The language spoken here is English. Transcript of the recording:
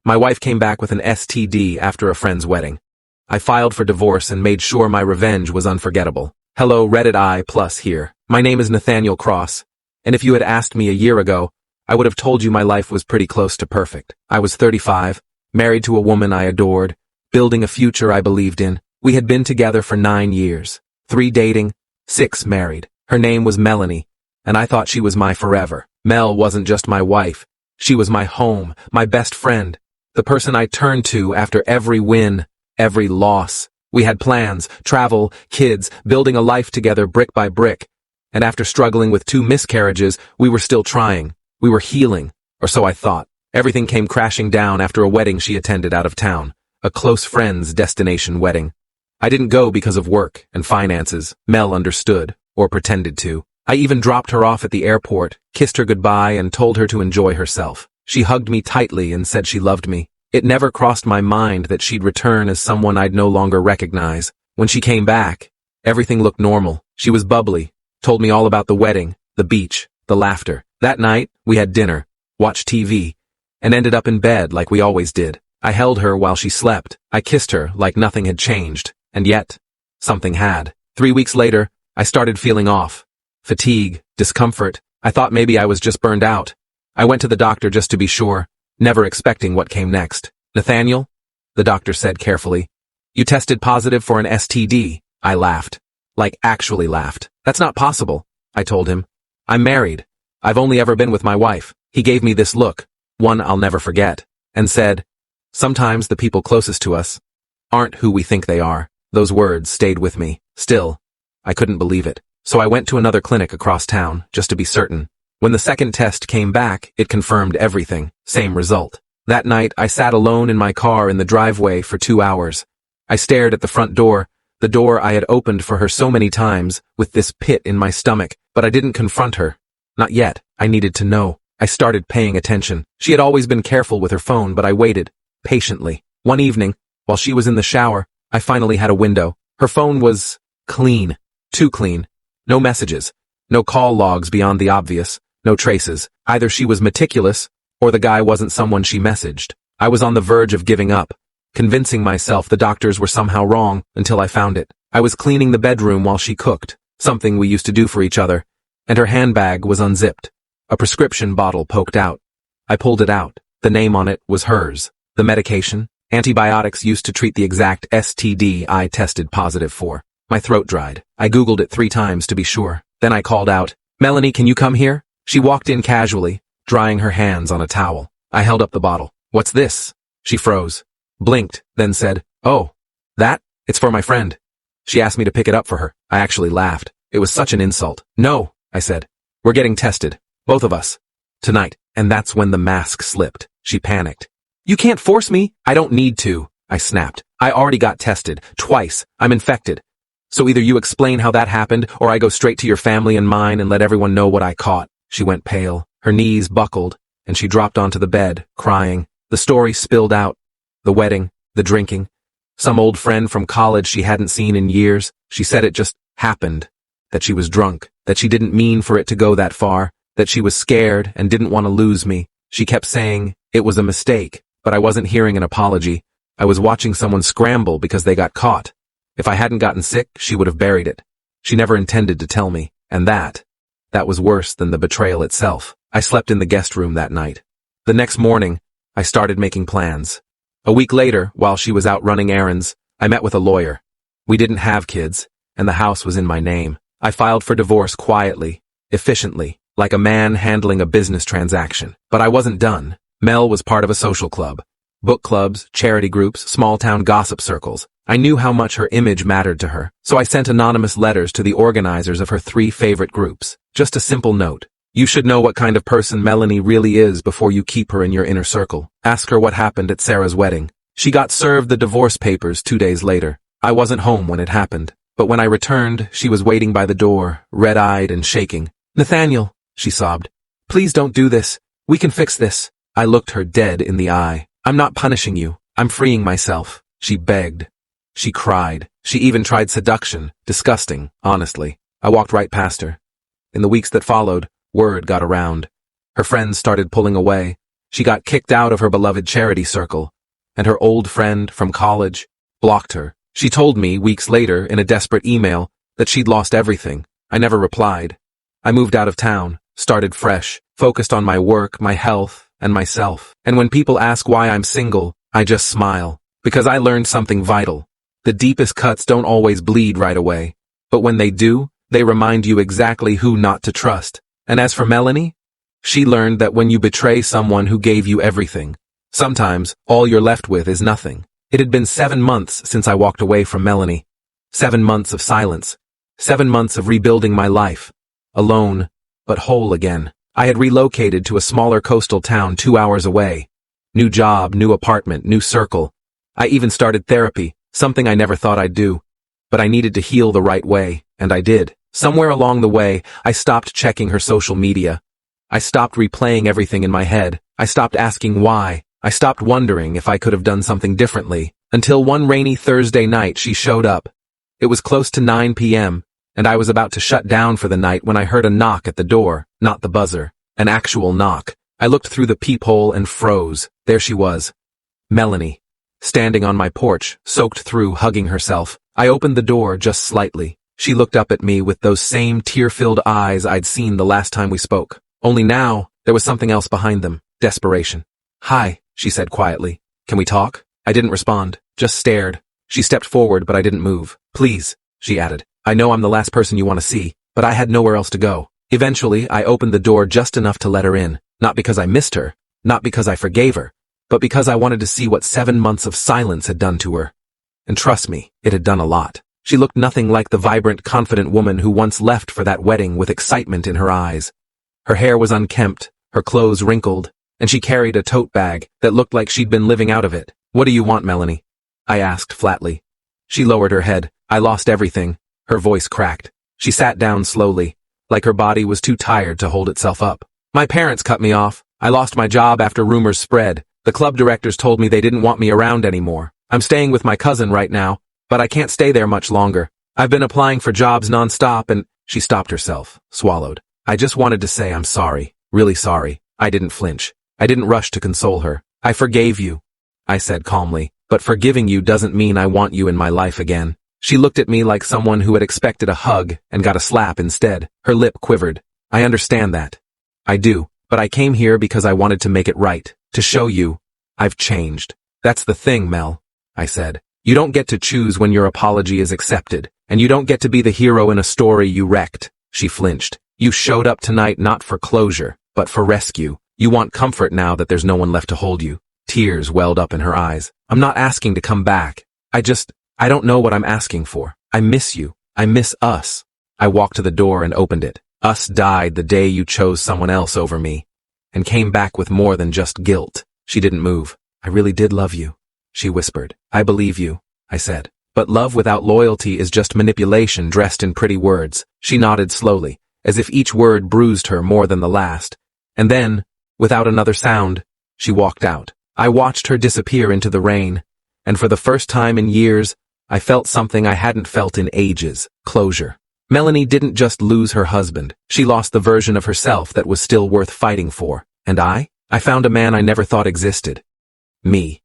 My wife came back with an STD after a friend's wedding. I filed for divorce and made sure my revenge was unforgettable. Hello, Reddit I+ here. My name is Nathaniel Cross, and if you had asked me a year ago, I would have told you my life was pretty close to perfect. I was 35, married to a woman I adored, building a future I believed in. We had been together for 9 years, 3 dating, 6 married. Her name was Melanie, and I thought she was my forever. Mel wasn't just my wife. She was my home, my best friend, the person I turned to after every win, every loss. We had plans, travel, kids, building a life together brick by brick. And after struggling with 2 miscarriages, we were still trying. We were healing, or so I thought. Everything came crashing down after a wedding she attended out of town, a close friend's destination wedding. I didn't go because of work and finances. Mel understood, or pretended to. I even dropped her off at the airport, kissed her goodbye, and told her to enjoy herself. She hugged me tightly and said she loved me. It never crossed my mind that she'd return as someone I'd no longer recognize. When she came back, everything looked normal. She was bubbly, told me all about the wedding, the beach, the laughter. That night, we had dinner, watched TV, and ended up in bed like we always did. I held her while she slept. I kissed her like nothing had changed. And yet, something had. 3 weeks later, I started feeling off. Fatigue, discomfort. I thought maybe I was just burned out. I went to the doctor just to be sure, never expecting what came next. Nathaniel, the doctor said carefully, you tested positive for an STD. I laughed. Like actually laughed. That's not possible, I told him. I'm married. I've only ever been with my wife. He gave me this look, one I'll never forget, and said, sometimes the people closest to us aren't who we think they are. Those words stayed with me. Still, I couldn't believe it. So I went to another clinic across town, just to be certain. When the second test came back, it confirmed everything. Same result. That night, I sat alone in my car in the driveway for 2 hours. I stared at the front door, the door I had opened for her so many times, with this pit in my stomach, but I didn't confront her. Not yet. I needed to know. I started paying attention. She had always been careful with her phone, but I waited, patiently. One evening, while she was in the shower, I finally had a window. Her phone was clean. Too clean. No messages. No call logs beyond the obvious. No traces. Either she was meticulous, or the guy wasn't someone she messaged. I was on the verge of giving up, convincing myself the doctors were somehow wrong, until I found it. I was cleaning the bedroom while she cooked, something we used to do for each other, and her handbag was unzipped. A prescription bottle poked out. I pulled it out. The name on it was hers. The medication, antibiotics used to treat the exact STD I tested positive for. My throat dried. I Googled it 3 times to be sure. Then I called out, Melanie, can you come here? She walked in casually, drying her hands on a towel. I held up the bottle. What's this? She froze, blinked, then said, oh, that? It's for my friend. She asked me to pick it up for her. I actually laughed. It was such an insult. No, I said. We're getting tested. Both of us. Tonight. And that's when the mask slipped. She panicked. You can't force me. I don't need to. I snapped. I already got tested. Twice. I'm infected. So either you explain how that happened, or I go straight to your family and mine and let everyone know what I caught. She went pale. Her knees buckled, and she dropped onto the bed, crying. The story spilled out. The wedding, the drinking. Some old friend from college she hadn't seen in years. She said it just happened. That she was drunk. That she didn't mean for it to go that far. That she was scared and didn't want to lose me. She kept saying it was a mistake, but I wasn't hearing an apology. I was watching someone scramble because they got caught. If I hadn't gotten sick, she would have buried it. She never intended to tell me, and that was worse than the betrayal itself. I slept in the guest room that night. The next morning, I started making plans. A week later, while she was out running errands, I met with a lawyer. We didn't have kids, and the house was in my name. I filed for divorce quietly, efficiently, like a man handling a business transaction. But I wasn't done. Mel was part of a social club. Book clubs, charity groups, small-town gossip circles. I knew how much her image mattered to her, so I sent anonymous letters to the organizers of her 3 favorite groups. Just a simple note. You should know what kind of person Melanie really is before you keep her in your inner circle. Ask her what happened at Sarah's wedding. She got served the divorce papers 2 days later. I wasn't home when it happened, but when I returned, she was waiting by the door, red-eyed and shaking. Nathaniel, she sobbed. Please don't do this. We can fix this. I looked her dead in the eye. I'm not punishing you. I'm freeing myself. She begged. She cried. She even tried seduction. Disgusting, honestly. I walked right past her. In the weeks that followed, word got around. Her friends started pulling away. She got kicked out of her beloved charity circle, and her old friend from college blocked her. She told me weeks later in a desperate email that she'd lost everything. I never replied. I moved out of town, started fresh, focused on my work, my health, and myself. And when people ask why I'm single, I just smile. Because I learned something vital. The deepest cuts don't always bleed right away. But when they do, they remind you exactly who not to trust. And as for Melanie, she learned that when you betray someone who gave you everything, sometimes all you're left with is nothing. It had been 7 months since I walked away from Melanie. 7 months of silence. 7 months of rebuilding my life. Alone, but whole again. I had relocated to a smaller coastal town 2 hours away. New job, new apartment, new circle. I even started therapy, something I never thought I'd do. But I needed to heal the right way, and I did. Somewhere along the way, I stopped checking her social media. I stopped replaying everything in my head. I stopped asking why. I stopped wondering if I could have done something differently. Until one rainy Thursday night she showed up. It was close to 9 p.m., and I was about to shut down for the night when I heard a knock at the door, not the buzzer. An actual knock. I looked through the peephole and froze. There she was. Melanie. Standing on my porch, soaked through, hugging herself. I opened the door just slightly. She looked up at me with those same tear-filled eyes I'd seen the last time we spoke. Only now, there was something else behind them. Desperation. "Hi," she said quietly. "Can we talk?" I didn't respond, just stared. She stepped forward, but I didn't move. "Please," she added. "I know I'm the last person you want to see, but I had nowhere else to go." Eventually, I opened the door just enough to let her in. Not because I missed her, not because I forgave her, but because I wanted to see what 7 months of silence had done to her. And trust me, it had done a lot. She looked nothing like the vibrant, confident woman who once left for that wedding with excitement in her eyes. Her hair was unkempt, her clothes wrinkled, and she carried a tote bag that looked like she'd been living out of it. "What do you want, Melanie?" I asked flatly. She lowered her head. "I lost everything." Her voice cracked. She sat down slowly, like her body was too tired to hold itself up. "My parents cut me off. I lost my job after rumors spread. The club directors told me they didn't want me around anymore. I'm staying with my cousin right now, but I can't stay there much longer. I've been applying for jobs nonstop and—" She stopped herself, swallowed. I just wanted to say I'm sorry, really sorry. I didn't flinch. I didn't rush to console her. "I forgave you," I said calmly, "but forgiving you doesn't mean I want you in my life again." She looked at me like someone who had expected a hug and got a slap instead. Her lip quivered. "I understand that. I do, but I came here because I wanted to make it right, to show you I've changed." "That's the thing, Mel," I said. "You don't get to choose when your apology is accepted, and you don't get to be the hero in a story you wrecked." She flinched. "You showed up tonight not for closure, but for rescue. You want comfort now that there's no one left to hold you." Tears welled up in her eyes. "I'm not asking to come back. I don't know what I'm asking for. I miss you. I miss us." I walked to the door and opened it. "Us died the day you chose someone else over me, and came back with more than just guilt." She didn't move. "I really did love you," she whispered. "I believe you," I said. "But love without loyalty is just manipulation dressed in pretty words." She nodded slowly, as if each word bruised her more than the last. And then, without another sound, she walked out. I watched her disappear into the rain, and for the first time in years, I felt something I hadn't felt in ages: closure. Melanie didn't just lose her husband. She lost the version of herself that was still worth fighting for. And I found a man I never thought existed. Me.